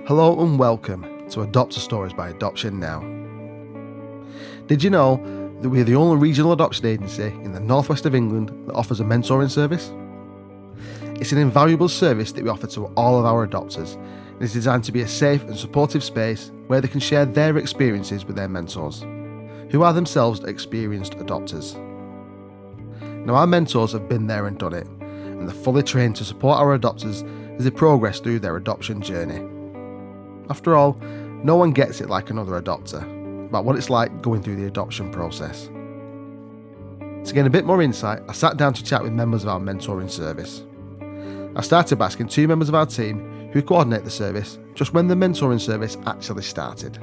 Hello and welcome to Adopter Stories by Adoption Now. Did you know that we're the only regional adoption agency in the northwest of England that offers a mentoring service? It's an invaluable service that we offer to all of our adopters, and is designed to be a safe and supportive space where they can share their experiences with their mentors, who are themselves experienced adopters. Now, our mentors have been there and done it, and they're fully trained to support our adopters as they progress through their adoption journey. After all, no one gets it like another adopter about what it's like going through the adoption process. To gain a bit more insight, I sat down to chat with members of our mentoring service. I started by asking two members of our team who coordinate the service just when the mentoring service actually started.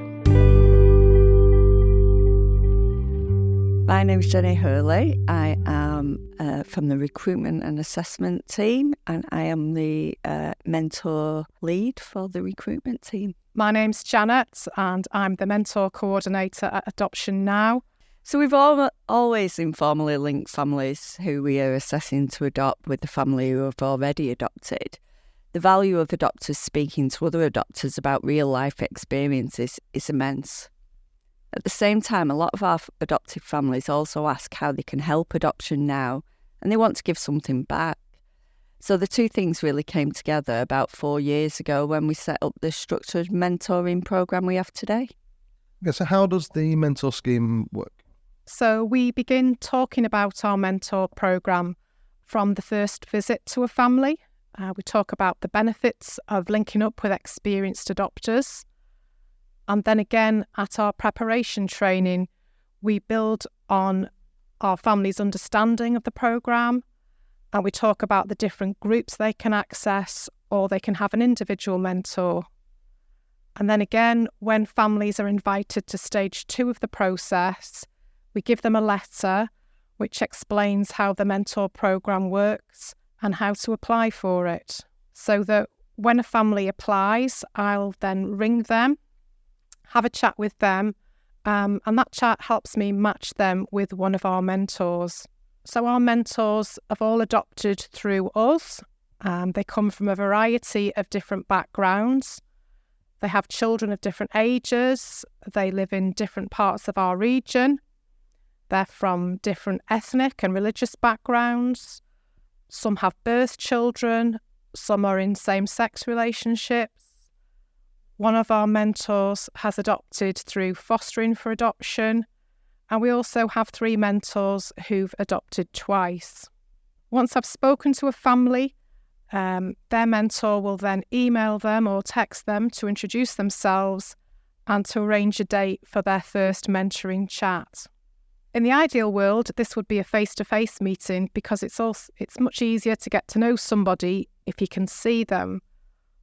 My name is Jenny Hurley. I am from the recruitment and assessment team, and I am the mentor lead for the recruitment team. My name's Janet, and I'm the mentor coordinator at Adoption Now. So we've always informally linked families who we are assessing to adopt with the family who have already adopted. The value of adopters speaking to other adopters about real life experiences is immense. At the same time, a lot of our adoptive families also ask how they can help Adoption Now, and they want to give something back. So the two things really came together about 4 years ago when we set up the structured mentoring programme we have today. Okay, so how does the mentor scheme work? So we begin talking about our mentor programme from the first visit to a family. We talk about the benefits of linking up with experienced adopters. And then again, at our preparation training, we build on our family's understanding of the programme, and we talk about the different groups they can access, or they can have an individual mentor. And then again, when families are invited to stage 2 of the process, we give them a letter which explains how the mentor programme works and how to apply for it. So that when a family applies, I'll then ring them, have a chat with them, and that chat helps me match them with one of our mentors. So our mentors have all adopted through us. They come from a variety of different backgrounds. They have children of different ages. They live in different parts of our region. They're from different ethnic and religious backgrounds. Some have birth children. Some are in same-sex relationships. One of our mentors has adopted through fostering for adoption, and we also have 3 mentors who've adopted twice. Once I've spoken to a family, their mentor will then email them or text them to introduce themselves and to arrange a date for their first mentoring chat. In the ideal world, this would be a face-to-face meeting because it's much easier to get to know somebody if you can see them.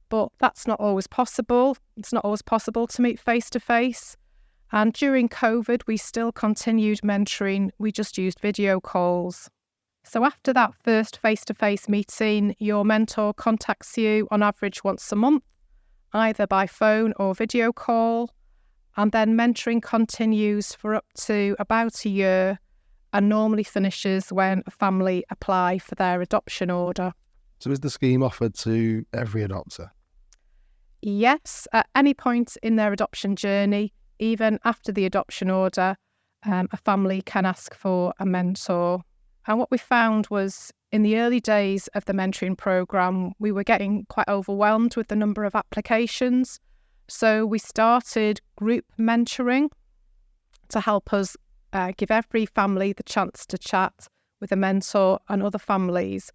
But that's not always possible. It's not always possible to meet face-to-face. And during COVID, we still continued mentoring. We just used video calls. So after that first face-to-face meeting, your mentor contacts you on average once a month, either by phone or video call. And then mentoring continues for up to about a year and normally finishes when a family apply for their adoption order. So is the scheme offered to every adopter? Yes, at any point in their adoption journey, even after the adoption order, a family can ask for a mentor. And what we found was in the early days of the mentoring programme, we were getting quite overwhelmed with the number of applications. So we started group mentoring to help us give every family the chance to chat with a mentor and other families.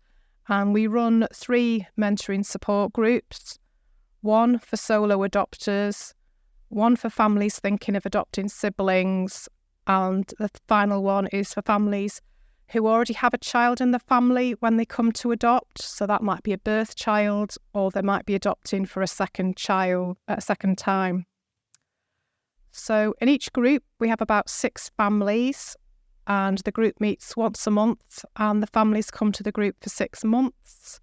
And we run 3 mentoring support groups. 1 for solo adopters, 1 for families thinking of adopting siblings, and the final one is for families who already have a child in the family when they come to adopt. So that might be a birth child, or they might be adopting for a second child at a second time. So in each group, we have about 6 families, and the group meets once a month, and the families come to the group for 6 months.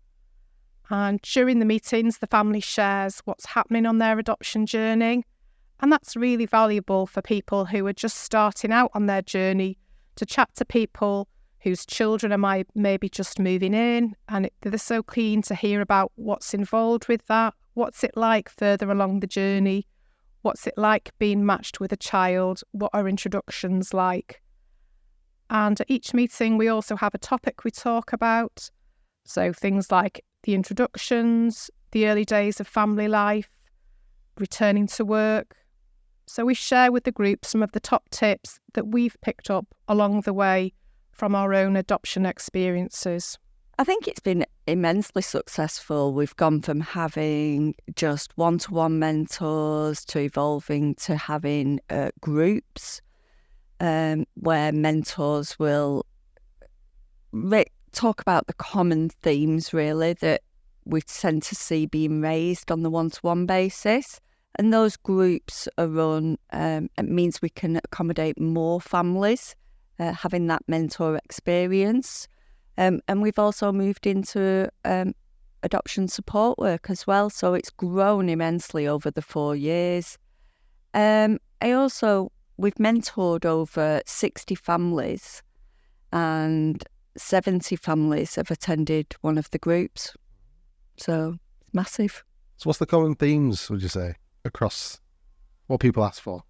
And during the meetings, the family shares what's happening on their adoption journey. And that's really valuable for people who are just starting out on their journey, to chat to people whose children are maybe just moving in, and they're so keen to hear about what's involved with that, What's it like further along the journey? What's it like being matched with a child? What are introductions like? And at each meeting, we also have a topic we talk about. So things like the introductions, the early days of family life, returning to work. So we share with the group some of the top tips that we've picked up along the way from our own adoption experiences. I think it's been immensely successful. We've gone from having just one-to-one mentors to evolving to having groups where mentors will talk about the common themes, really, that we tend to see being raised on the one-to-one basis. And those groups are run, it means we can accommodate more families having that mentor experience. And we've also moved into adoption support work as well. So it's grown immensely over the 4 years. We've mentored over 60 families and 70 families have attended one of the groups. So it's massive. So what's the common themes, would you say, across what people ask for?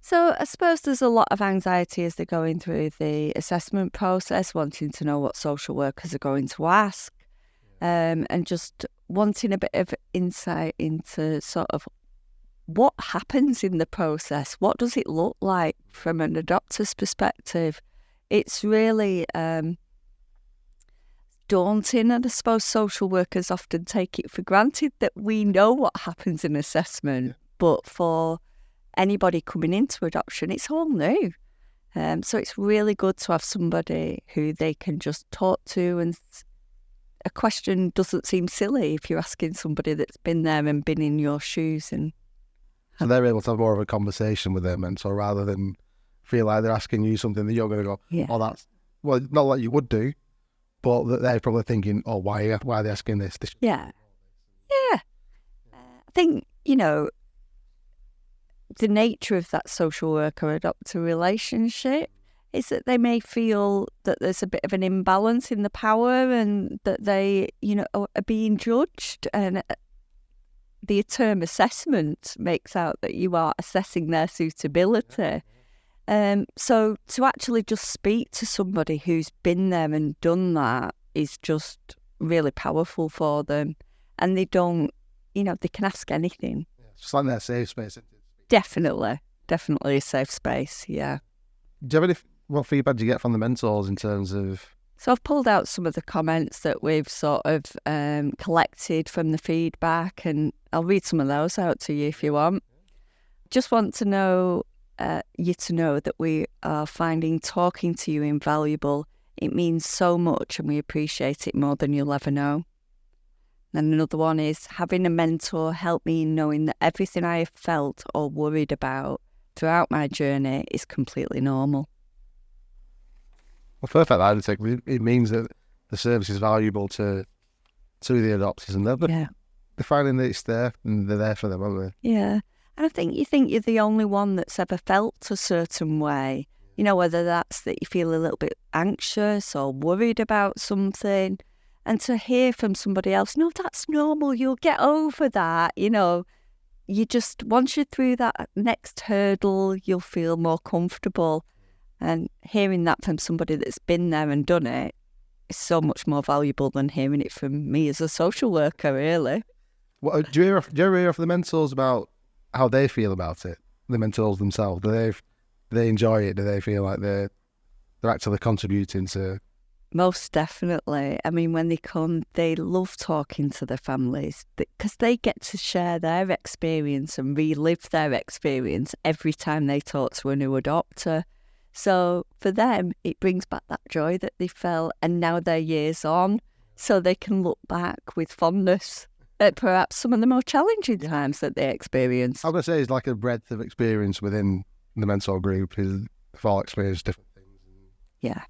So I suppose there's a lot of anxiety as they're going through the assessment process, wanting to know what social workers are going to ask, and just wanting a bit of insight into sort of what happens in the process. What does it look like from an adopter's perspective? It's really daunting, and I suppose social workers often take it for granted that we know what happens in assessment, but for anybody coming into adoption, it's all new. So it's really good to have somebody who they can just talk to, and a question doesn't seem silly if you're asking somebody that's been there and been in your shoes. And so they're able to have more of a conversation with their mentor rather than feel like they're asking you something that you're going to go, oh, that's, well, not like you would do, but that they're probably thinking, oh, why are they asking this? Yeah. I think, the nature of that social worker-adopter relationship is that they may feel that there's a bit of an imbalance in the power and that they, are being judged. And the term assessment makes out that you are assessing their suitability. So to actually just speak to somebody who's been there and done that is just really powerful for them. And they don't, they can ask anything. It's just like their safe space, isn't it? Definitely a safe space, yeah. Do you have what feedback do you get from the mentors in terms of? So I've pulled out some of the comments that we've sort of collected from the feedback, and I'll read some of those out to you if you want. Just want to know you to know that we are finding talking to you invaluable. It means so much and we appreciate it more than you'll ever know. And another one is, having a mentor helped me in knowing that everything I have felt or worried about throughout my journey is completely normal. Well, perfect. I think it means that the service is valuable to the adoptees, and they're finding that it's there and they're there for them, aren't they? Yeah. And I think you think you're the only one that's ever felt a certain way, whether that's that you feel a little bit anxious or worried about something. And to hear from somebody else, no, that's normal, you'll get over that, you just, once you're through that next hurdle, you'll feel more comfortable. And hearing that from somebody that's been there and done it is so much more valuable than hearing it from me as a social worker, really. Well, do you ever hear from the mentors about how they feel about it, the mentors themselves? Do they enjoy it? Do they feel like they're actually contributing to? Most definitely. I mean, when they come, they love talking to their families because they get to share their experience and relive their experience every time they talk to a new adopter. So for them, it brings back that joy that they felt, and now they're years on, so they can look back with fondness at perhaps some of the more challenging times that they experienced. I was going to say, it's like a breadth of experience within the mentor group. They've all experienced different things.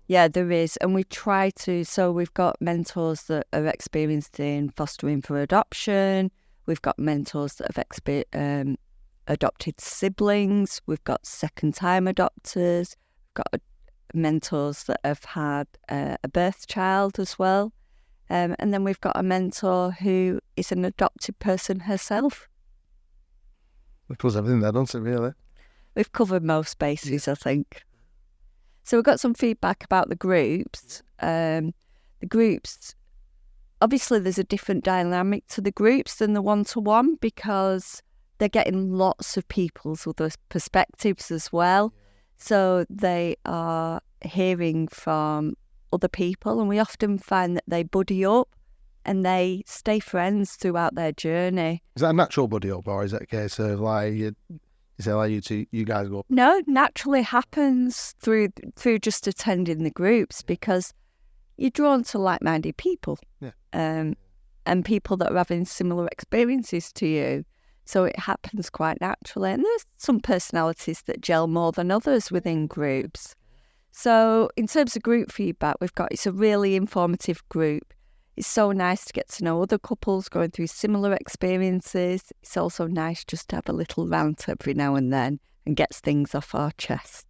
Yeah, there is. And we try to, so we've got mentors that are experienced in fostering for adoption. We've got mentors that have adopted siblings. We've got second-time adopters. We've got mentors that have had a birth child as well. And then we've got a mentor who is an adopted person herself. It covers everything there, doesn't it, really? We've covered most bases, I think. So we've got some feedback about the groups. The groups, obviously there's a different dynamic to the groups than the one-to-one because they're getting lots of people's other perspectives as well. So they are hearing from other people, and we often find that they buddy up and they stay friends throughout their journey. Is that a natural buddy up, or is it a case of like you guys go? No, naturally happens through just attending the groups because you're drawn to like-minded people, and people that are having similar experiences to you. So it happens quite naturally. And there's some personalities that gel more than others within groups. So in terms of group feedback, it's a really informative group. It's so nice to get to know other couples going through similar experiences. It's also nice just to have a little rant every now and then and gets things off our chest.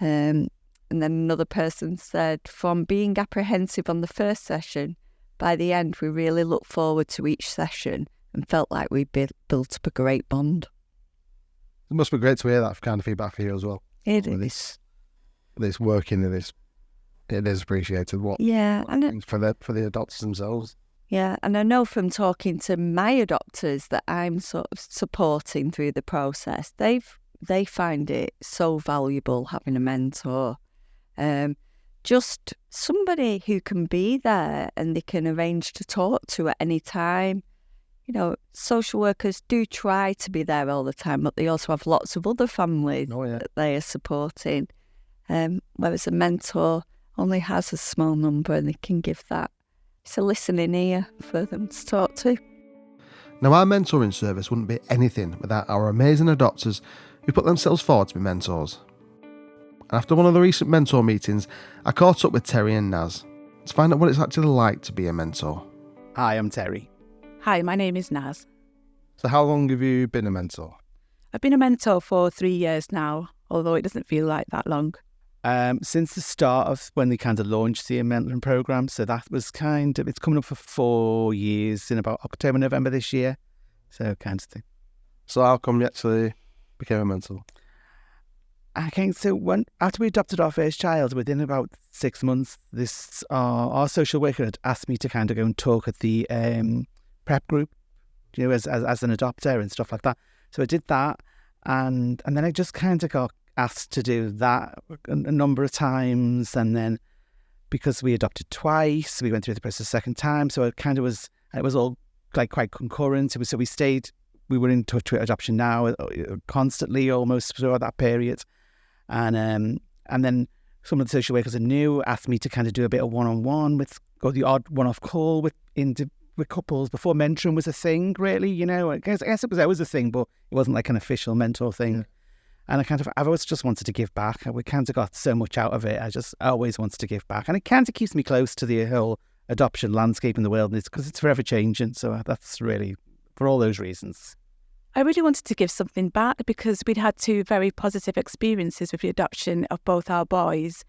And then another person said, from being apprehensive on the first session, by the end, we really looked forward to each session and felt like we built up a great bond. It must be great to hear that kind of feedback for you as well. It is. This working in this, it is appreciated. And for the adopters themselves. Yeah, and I know from talking to my adopters that I'm sort of supporting through the process, they find it so valuable having a mentor. Just somebody who can be there and they can arrange to talk to at any time. You know, social workers do try to be there all the time, but they also have lots of other families that they are supporting. Whereas a mentor only has a small number and they can give that. It's a listening ear for them to talk to. Now, our mentoring service wouldn't be anything without our amazing adopters who put themselves forward to be mentors. After one of the recent mentor meetings, I caught up with Terry and Naz to find out what it's actually like to be a mentor. Hi, I'm Terry. Hi, my name is Naz. So how long have you been a mentor? I've been a mentor for 3 years now, although it doesn't feel like that long. Since the start of when they kind of launched the mentoring program, so that was it's coming up for 4 years in about October, November this year. So kind of thing. So how come you actually became a mentor? After we adopted our first child, within about 6 months, our social worker had asked me to kind of go and talk at the prep group, as an adopter and stuff like that. So I did that, and then I just kind of got asked to do that a number of times, and then because we adopted twice, we went through the process a second time. So it was all like quite concurrent. We were in touch with Adoption Now constantly, almost throughout that period, and then some of the social workers I knew asked me to kind of do a bit of one-on-one or the odd one-off call with couples before mentoring was a thing, really. I guess it was always a thing, but it wasn't like an official mentor thing. Yeah. And I've always just wanted to give back. We kind of got so much out of it. I always wanted to give back. And it kind of keeps me close to the whole adoption landscape in the world, because it's forever changing. So that's really for all those reasons. I really wanted to give something back because we'd had 2 very positive experiences with the adoption of both our boys.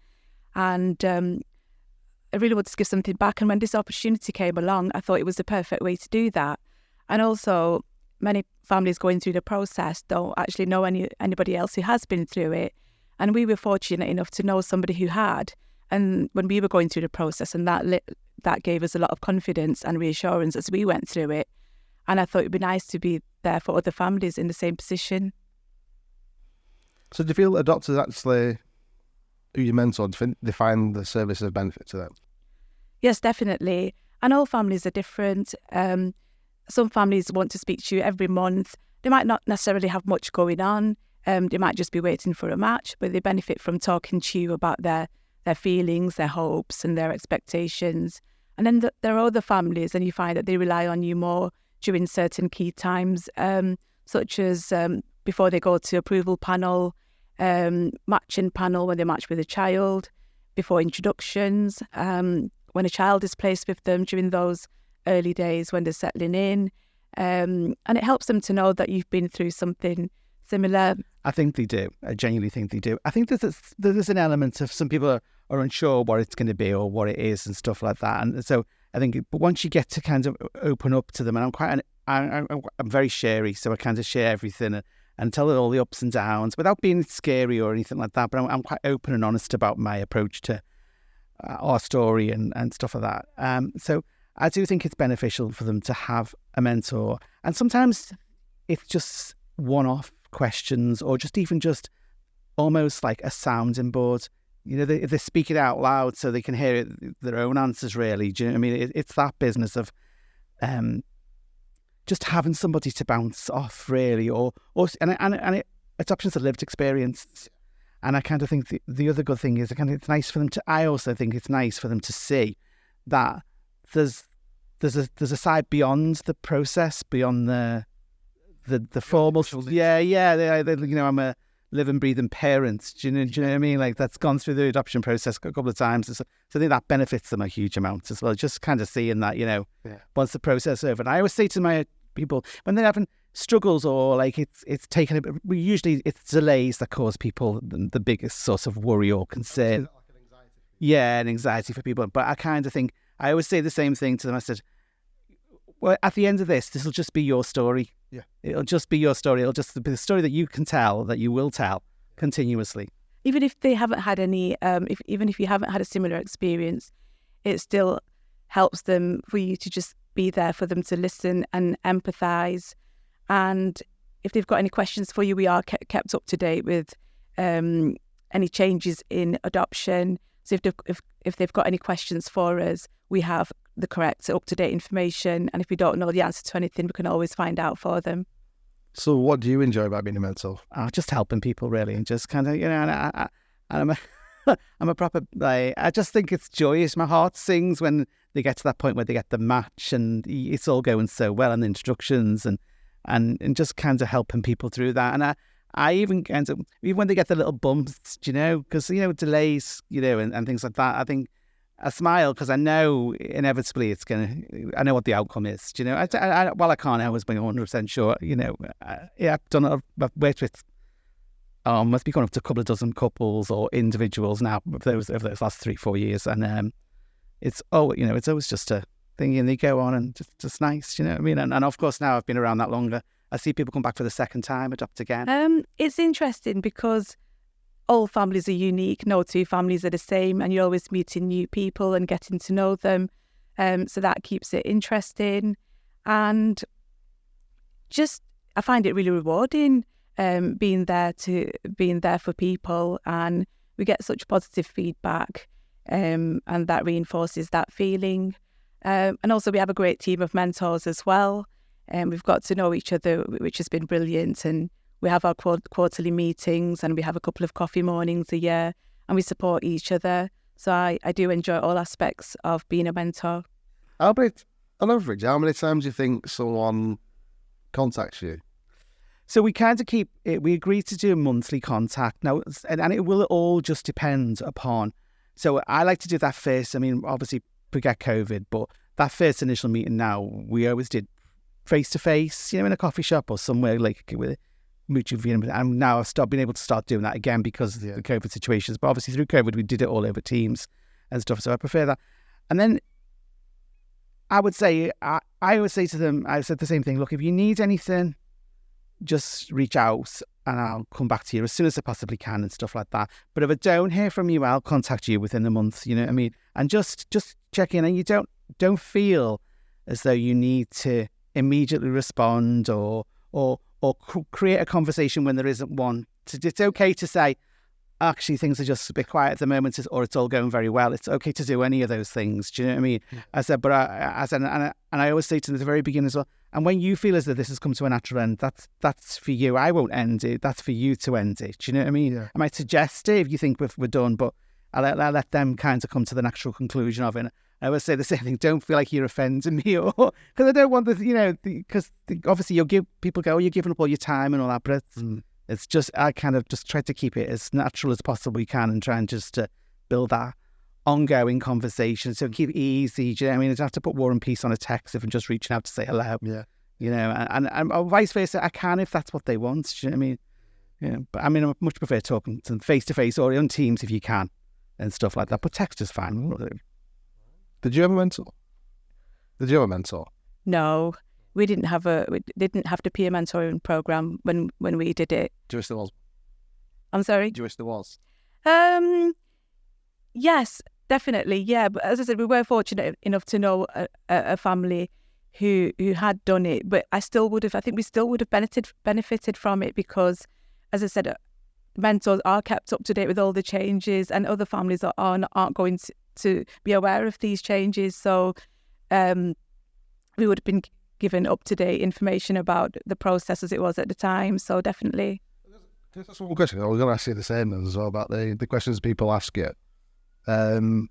And I really wanted to give something back. And when this opportunity came along, I thought it was the perfect way to do that. And also, many families going through the process don't actually know anybody else who has been through it. And we were fortunate enough to know somebody who had. And when we were going through the process, and that gave us a lot of confidence and reassurance as we went through it. And I thought it'd be nice to be there for other families in the same position. So do you feel adopters actually, who you mentored, they find the service of benefit to them? Yes, definitely. And all families are different. Some families want to speak to you every month. They might not necessarily have much going on. They might just be waiting for a match, but they benefit from talking to you about their feelings, their hopes and their expectations. And then there are other families, and you find that they rely on you more during certain key times, such as before they go to approval panel, matching panel when they match with a child, before introductions, when a child is placed with them during those early days when they're settling in. And it helps them to know that you've been through something similar. I think they do. I genuinely think they do. I think there's an element of some people are unsure what it's going to be or what it is and stuff like that. And so I think, but once you get to kind of open up to them, and I'm very sharey, so I kind of share everything and tell all the ups and downs without being scary or anything like that. But I'm quite open and honest about my approach to our story and stuff like that. So I do think it's beneficial for them to have a mentor, and sometimes it's just one-off questions, or just almost like a sounding board. They speak it out loud so they can hear it, their own answers, really. Do you know what I mean? It's that business of just having somebody to bounce off, really, adoption's a lived experience. And I kind of think the other good thing is it's nice for them to. I also think it's nice for them to see that there's a side beyond the process, beyond the formal. I'm a living, breathing parent. Do you know what I mean? Like, that's gone through the adoption process a couple of times. So I think that benefits them a huge amount as well. Just kind of seeing that, once the process is over. And I always say to my people, when they're having struggles or like it's taken a bit, usually it's delays that cause people the biggest source of worry or concern. An anxiety for people. But I kind of think, I always say the same thing to them. I said, well, at the end of this will just be your story. Yeah. It'll just be your story. It'll just be the story that you can tell, that you will tell continuously. Even if they haven't had any, even if you haven't had a similar experience, it still helps them for you to just be there for them to listen and empathise. And if they've got any questions for you, we are kept up to date with any changes in adoption. So if they've got any questions for us, we have the correct up-to-date information. And if we don't know the answer to anything, we can always find out for them. So what do you enjoy about being a mentor? Just helping people, really, and just kind of, and I'm a proper, like, I just think it's joyous. My heart sings when they get to that point where they get the match and it's all going so well, and the instructions and just kind of helping people through that. And I even kind of, even when they get the little bumps, because, delays, and things like that, I think I smile because I know inevitably I know what the outcome is. While I can't always be 100% sure, I've worked with, must be going up to a couple of dozen couples or individuals now over those last 3-4 years. And it's always just a thing, and they go on and just nice, And of course, now I've been around that longer, I see people come back for the second time, adopt again. It's interesting because all families are unique. No two families are the same, and you're always meeting new people and getting to know them. So that keeps it interesting. And just, I find it really rewarding being there for people, and we get such positive feedback, and that reinforces that feeling. And also we have a great team of mentors as well. We've got to know each other, which has been brilliant. And we have our quarterly meetings, and we have a couple of coffee mornings a year, and we support each other. So I do enjoy all aspects of being a mentor. Albert, on average, how many times do you think someone contacts you? So we kind of keep it, we agree to do a monthly contact now, and it will all just depend upon. So I like to do that first. I mean, obviously, forget COVID, but that first initial meeting now, we always did face to face, in a coffee shop or somewhere like with mutual view. And now I've been able to start doing that again because of the COVID situations. But obviously through COVID, we did it all over Teams and stuff. So I prefer that. And then I would say, I always say to them, I said the same thing. Look, if you need anything, just reach out and I'll come back to you as soon as I possibly can and stuff like that. But if I don't hear from you, I'll contact you within a month, you know what I mean? And just check in, and you don't feel as though you need to immediately respond or create a conversation when there isn't one. It's okay to say, actually, things are just a bit quiet at the moment, or it's all going very well. It's okay to do any of those things. Do you know what I mean? Yeah. I said, but I always say to them at the very beginning as well, and when you feel as though this has come to a natural end, that's for you. I won't end it. That's for you to end it. Do you know what I mean? Yeah. I might suggest it if you think we're done, but I'll let them kind of come to the natural conclusion of it. I always say the same thing. Don't feel like you're offending me, or because I don't want this, because obviously you'll give people go, oh, you're giving up all your time and all that, but it's just, I kind of just try to keep it as natural as possible we can and try and just build that ongoing conversation. So keep it easy. Do you know what I mean? I don't have to put War and Peace on a text if I'm just reaching out to say hello. Yeah. And vice versa, I can if that's what they want. Do you know what I mean? Yeah. But I mean, I much prefer talking to them face to face or on Teams if you can and stuff like that. But text is fine. Did you have a mentor? Did you have a mentor? No, we didn't have the peer mentoring program when we did it. Do you wish there was? I'm sorry. Do you wish there was? Yes, definitely. Yeah, but as I said, we were fortunate enough to know a family who had done it. But I think we still would have benefited from it because, as I said, mentors are kept up to date with all the changes, and other families aren't going to be aware of these changes. So, we would have been given up to date information about the process as it was at the time. So definitely. That's one question. I was going to ask you the same as well about the questions people ask you. Do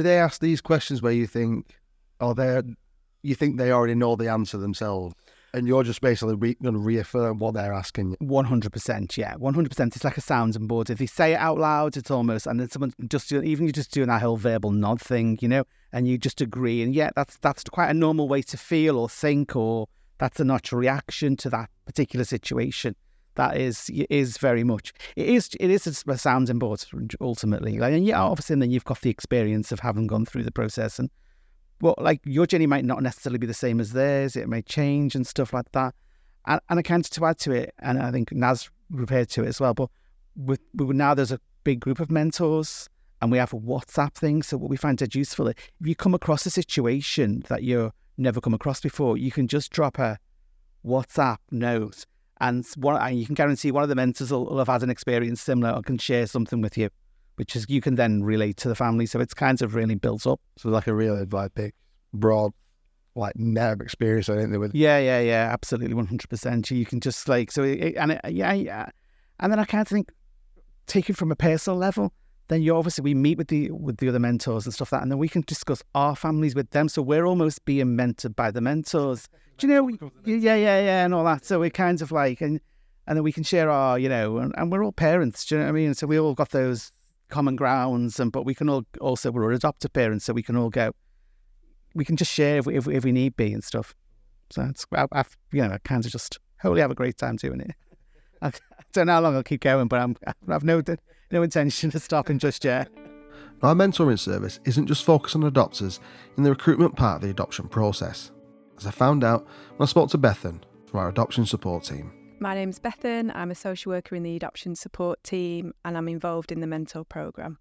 they ask these questions where you think, you think they already know the answer themselves, and you're just basically going to reaffirm what they're asking you? 100%, yeah, 100%. It's like a sounding board. If they say it out loud, it's almost, and then someone you're just doing that whole verbal nod thing, and you just agree, and yeah, that's quite a normal way to feel or think, or that's a natural reaction to that particular situation. That is very much. It is a sounding board ultimately. And yeah, obviously, and then you've got the experience of having gone through the process, and your journey might not necessarily be the same as theirs. It may change and stuff like that. And I kind of to add to it, and I think Naz referred to it as well. But now there's a big group of mentors, and we have a WhatsApp thing. So what we find dead useful, if you come across a situation that you've never come across before, you can just drop a WhatsApp note. And you can guarantee one of the mentors will have had an experience similar or can share something with you, which is you can then relate to the family. So it's kind of really built up. So like a really big, broad, net experience, I think they would. Yeah, absolutely, 100%. You can just and then I kind of think, take it from a personal level. Then we meet with the other mentors and stuff and then we can discuss our families with them. So we're almost being mentored by the mentors. Do you know? Yeah, and all that. So we're kind of and then we can share our, and we're all parents. Do you know what I mean? So we all got those common grounds, but we can all also, we're adopted parents, so we can all go. We can just share if we need be and stuff. So it's I kind of just hopefully have a great time doing it. I don't know how long I'll keep going, but I've no intention of stopping just yet. Our mentoring service isn't just focused on adopters in the recruitment part of the adoption process, as I found out when I spoke to Bethan from our adoption support team. My name's Bethan, I'm a social worker in the adoption support team and I'm involved in the mentor programme.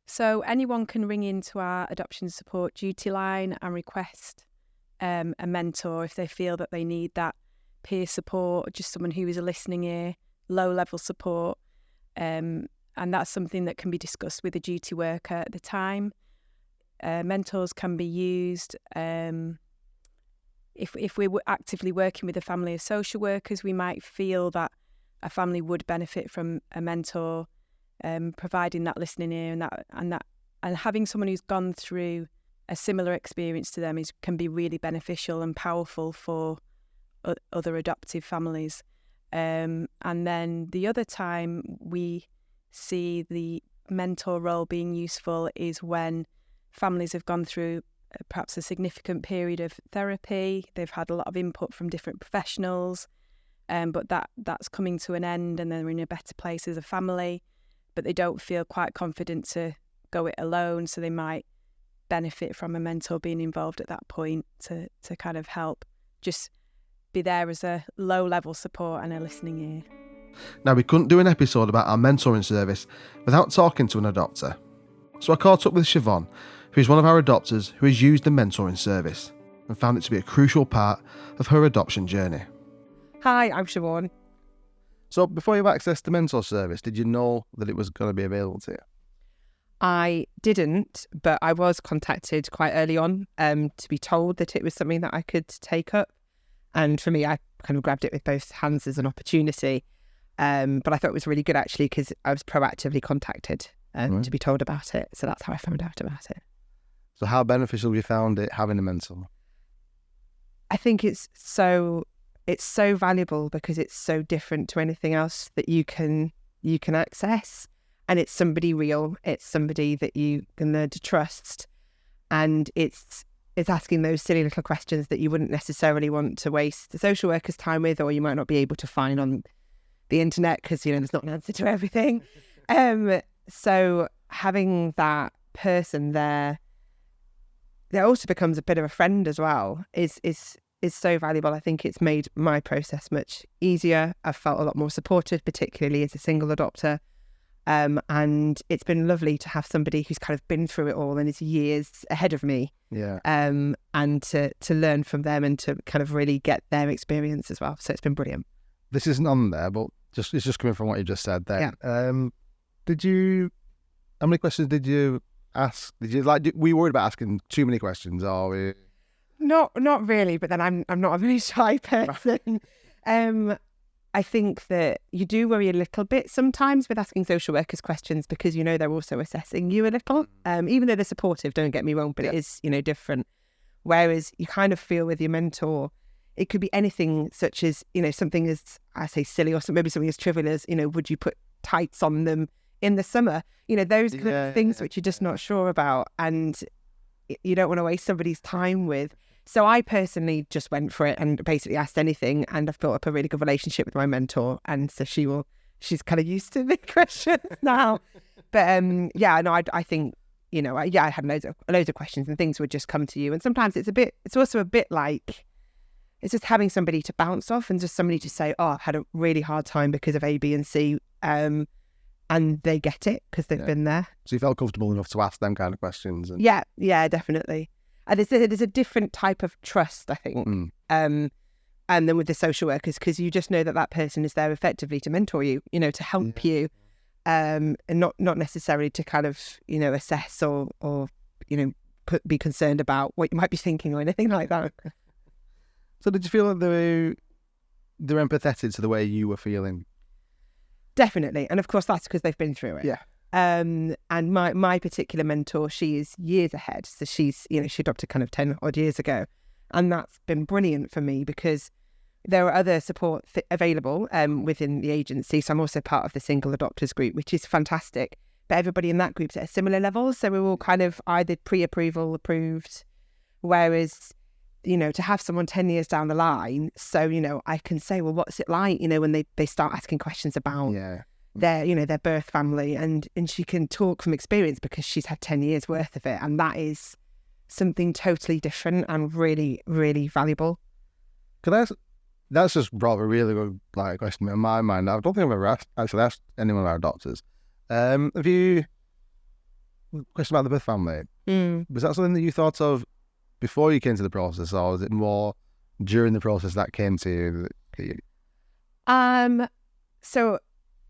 So anyone can ring into our adoption support duty line and request a mentor if they feel that they need that peer support, just someone who is a listening ear, low level support. And that's something that can be discussed with a duty worker at the time. Mentors can be used if we're actively working with a family of social workers. We might feel that a family would benefit from a mentor providing that listening ear and having someone who's gone through a similar experience to them can be really beneficial and powerful for other adoptive families. And then the other time we see the mentor role being useful is when families have gone through perhaps a significant period of therapy. They've had a lot of input from different professionals, but that's coming to an end and they're in a better place as a family, but they don't feel quite confident to go it alone, so they might benefit from a mentor being involved at that point to kind of help just be there as a low-level support and a listening ear. Now, we couldn't do an episode about our mentoring service without talking to an adopter. So I caught up with Siobhan, who is one of our adopters who has used the mentoring service and found it to be a crucial part of her adoption journey. Hi, I'm Siobhan. So before you accessed the mentor service, did you know that it was going to be available to you? I didn't, but I was contacted quite early on to be told that it was something that I could take up. And for me, I kind of grabbed it with both hands as an opportunity. But I thought it was really good, actually, because I was proactively contacted to be told about it. So that's how I found out about it. So how beneficial have you found it having a mentor? I think it's so valuable because it's so different to anything else that you can access. And it's somebody real. It's somebody that you can learn to trust. And it's asking those silly little questions that you wouldn't necessarily want to waste the social worker's time with, or you might not be able to find on the internet because, there's not an answer to everything. So having that person there it also becomes a bit of a friend as well, is so valuable. I think it's made my process much easier. I've felt a lot more supportive, particularly as a single adopter. And it's been lovely to have somebody who's kind of been through it all and is years ahead of me. Yeah. And to learn from them and to kind of really get their experience as well. So it's been brilliant. This isn't on there, but it's just coming from what you just said there. Yeah. How many questions did you ask? Were you worried about asking too many questions? Or were you... Not really, but then I'm not a very shy person. I think that you do worry a little bit sometimes with asking social workers questions because they're also assessing you a little. Even though they're supportive, don't get me wrong, but it is different. Whereas you kind of feel with your mentor, it could be anything such as something as, I say, silly, or maybe something as trivial as would you put tights on them in the summer? Those kind of things which you're just not sure about, and you don't want to waste somebody's time with. So I personally just went for it and basically asked anything, and I've built up a really good relationship with my mentor, and so she's kind of used to the questions now. But I think I had loads of questions, and things would just come to you, and sometimes it's also a bit like it's just having somebody to bounce off and just somebody to say, oh, I've had a really hard time because of A, B, and C, and they get it because they've been there. So you felt comfortable enough to ask them kind of questions? And... Yeah, definitely. And there's a different type of trust, I think, and then with the social workers, because you just know that person is there effectively to mentor you, to help you, and not necessarily to kind of, assess or be concerned about what you might be thinking or anything like that. So did you feel that they're empathetic to the way you were feeling? Definitely. And of course, that's because they've been through it. Yeah. And my particular mentor, she is years ahead. So she's, she adopted kind of 10 odd years ago. And that's been brilliant for me because there are other support available within the agency. So I'm also part of the single adopters group, which is fantastic. But everybody in that group's at a similar level. So we're all kind of either pre-approval, approved, whereas, to have someone 10 years down the line. So, I can say, well, what's it like, when they start asking questions about their birth family, and she can talk from experience because she's had 10 years worth of it. And that is something totally different and really, really valuable. That's just brought a really good question in my mind. I don't think I've ever asked any of our doctors. Have you... Question about the birth family. Was that something that you thought of before you came to the process, or was it more during the process that came to you? So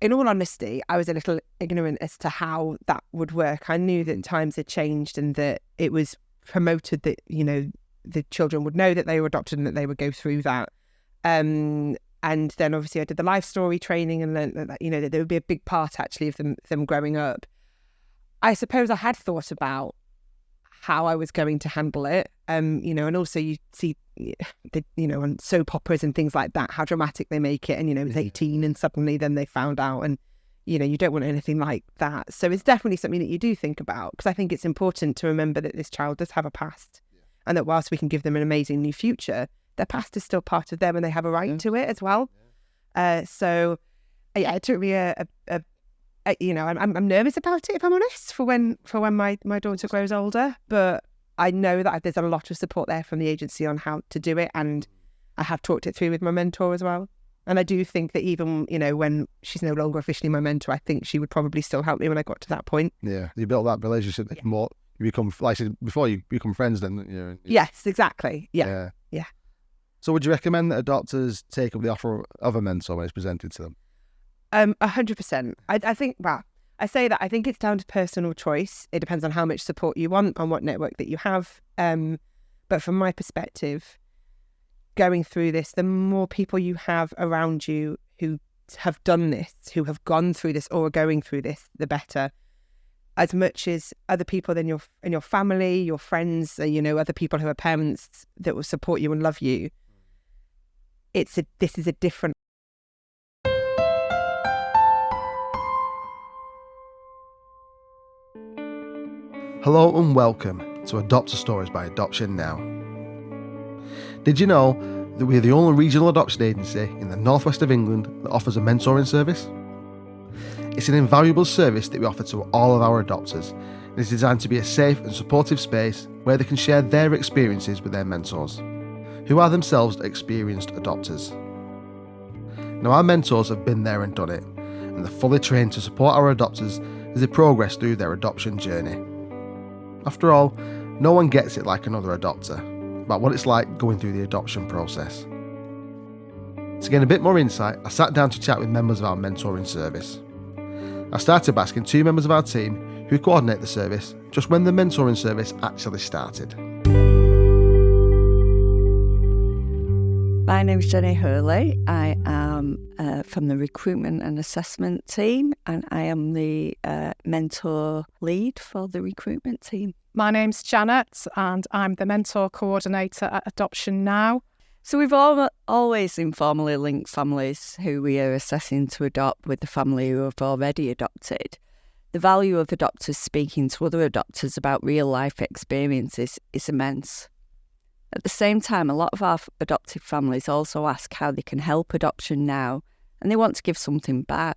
in all honesty, I was a little ignorant as to how that would work. I knew that times had changed and that it was promoted that, the children would know that they were adopted and that they would go through that. And then obviously I did the life story training and learned that, that there would be a big part actually of them growing up. I suppose I had thought about how I was going to handle it. And also you see, on soap operas and things like that, how dramatic they make it. And, it was 18 and suddenly then they found out, and, you don't want anything like that. So it's definitely something that you do think about, because I think it's important to remember that this child does have a past, and that whilst we can give them an amazing new future, their past is still part of them and they have a right to it as well. So it took me I'm nervous about it, if I'm honest, for when my daughter grows older, but I know that there's a lot of support there from the agency on how to do it, and I have talked it through with my mentor as well. And I do think that even, when she's no longer officially my mentor, I think she would probably still help me when I got to that point. Yeah, you built that relationship more. You become, like I said before, you become friends then. Yes, exactly. Yeah. So would you recommend that adopters take up the offer of a mentor when it's presented to them? 100%. I think, I say that I think it's down to personal choice. It depends on how much support you want, on what network that you have. But from my perspective, going through this, the more people you have around you who have done this, who have gone through this or are going through this, the better. As much as other people in your family, your friends, other people who are parents that will support you and love you. This is a different. Hello and welcome to Adopter Stories by Adoption Now. Did you know that we're the only regional adoption agency in the northwest of England that offers a mentoring service? It's an invaluable service that we offer to all of our adopters, and is designed to be a safe and supportive space where they can share their experiences with their mentors, who are themselves experienced adopters. Now, our mentors have been there and done it, and they're fully trained to support our adopters as they progress through their adoption journey. After all, no one gets it like another adopter about what it's like going through the adoption process. To gain a bit more insight, I sat down to chat with members of our mentoring service. I started by asking 2 members of our team who coordinate the service just when the mentoring service actually started. My name is Jenny Hurley. I am from the recruitment and assessment team, and I am the mentor lead for the recruitment team. My name's Janet, and I'm the mentor coordinator at Adoption Now. So we've always informally linked families who we are assessing to adopt with the family who have already adopted. The value of adopters speaking to other adopters about real-life experiences is immense. At the same time, a lot of our adoptive families also ask how they can help Adoption Now, and they want to give something back.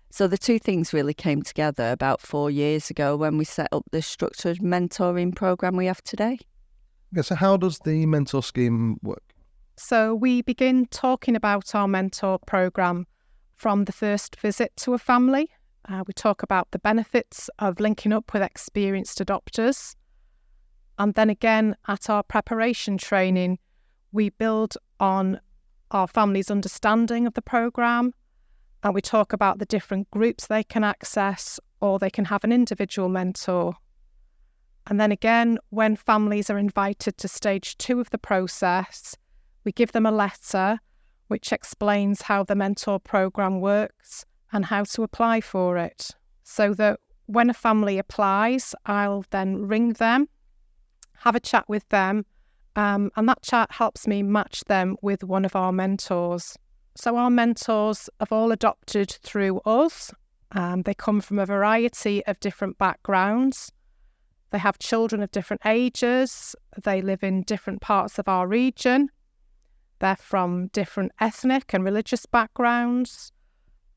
So the two things really came together about 4 years ago when we set up the structured mentoring programme we have today. Okay, so how does the mentor scheme work? So we begin talking about our mentor programme from the first visit to a family. We talk about the benefits of linking up with experienced adopters. And then again, at our preparation training, we build on our family's understanding of the programme, and we talk about the different groups they can access, or they can have an individual mentor. And then again, when families are invited to stage 2 of the process, we give them a letter which explains how the mentor programme works and how to apply for it. So that when a family applies, I'll then ring them, have a chat with them, and that chat helps me match them with one of our mentors. So our mentors have all adopted through us. They come from a variety of different backgrounds. They have children of different ages. They live in different parts of our region. They're from different ethnic and religious backgrounds.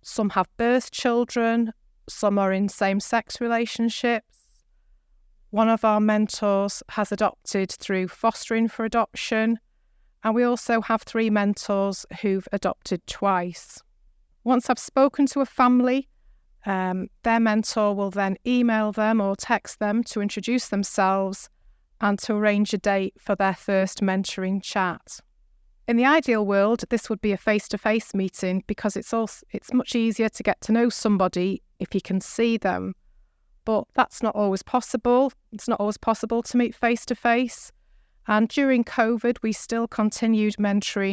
Some have birth children. Some are in same-sex relationships. One of our mentors has adopted through fostering for adoption. And we also have 3 mentors who've adopted twice. Once I've spoken to a family, their mentor will then email them or text them to introduce themselves and to arrange a date for their first mentoring chat. In the ideal world, this would be a face-to-face meeting because it's much easier to get to know somebody if you can see them. But that's not always possible. It's not always possible to meet face-to-face. And during COVID, we still continued mentoring